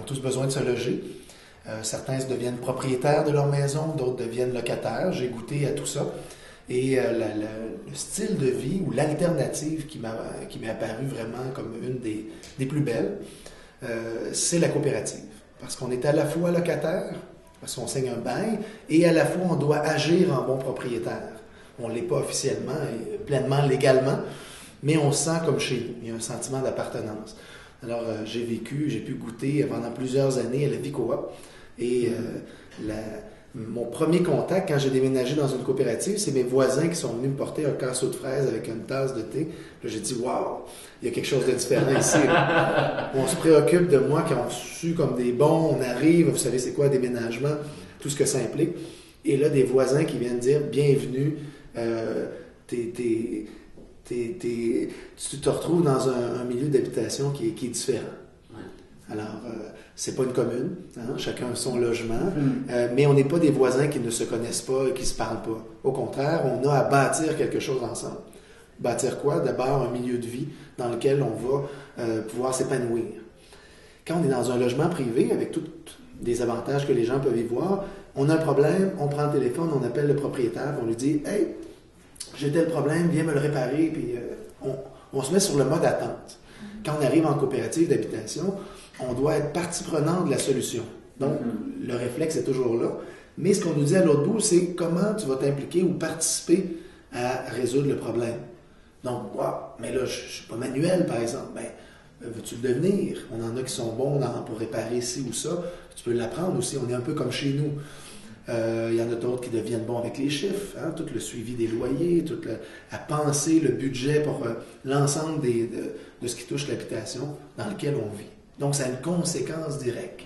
ont tous besoin de se loger. Certains deviennent propriétaires de leur maison, d'autres deviennent locataires. J'ai goûté à tout ça. Et le style de vie ou l'alternative qui m'est apparue vraiment comme une des plus belles, c'est la coopérative. Parce qu'on est à la fois locataire, parce qu'on signe un bail, et à la fois on doit agir en bon propriétaire. On ne l'est pas officiellement et pleinement légalement, mais on se sent comme chez nous. Il y a un sentiment d'appartenance. Alors, j'ai pu goûter pendant plusieurs années à la vie coop. Et mon premier contact, quand j'ai déménagé dans une coopérative, c'est mes voisins qui sont venus me porter un casseau de fraises avec une tasse de thé. Là, j'ai dit, waouh, il y a quelque chose de différent ici. On se préoccupe de moi quand on sue comme des bons, on arrive, vous savez c'est quoi, déménagement, tout ce que ça implique. Et là, des voisins qui viennent dire, bienvenue, tu te retrouves dans un milieu d'habitation qui est différent. Alors, c'est pas une commune, hein? Chacun a son logement, mais on n'est pas des voisins qui ne se connaissent pas et qui se parlent pas. Au contraire, on a à bâtir quelque chose ensemble. Bâtir quoi? D'abord, un milieu de vie dans lequel on va pouvoir s'épanouir. Quand on est dans un logement privé, avec tous les avantages que les gens peuvent y voir, on a un problème, on prend le téléphone, on appelle le propriétaire, on lui dit « Hey, j'ai tel problème, viens me le réparer », puis on se met sur le mode attente. Quand on arrive en coopérative d'habitation, on doit être partie prenante de la solution. Donc, le réflexe est toujours là. Mais ce qu'on nous dit à l'autre bout, c'est comment tu vas t'impliquer ou participer à résoudre le problème. Donc, wow, mais là, je ne suis pas manuel, par exemple. Ben, veux-tu le devenir? On en a qui sont bons pour réparer ci ou ça. Tu peux l'apprendre aussi. On est un peu comme chez nous. Il y en a d'autres qui deviennent bons avec les chiffres, hein, tout le suivi des loyers, à penser le budget pour l'ensemble de ce qui touche l'habitation dans lequel on vit. Donc, ça a une conséquence directe.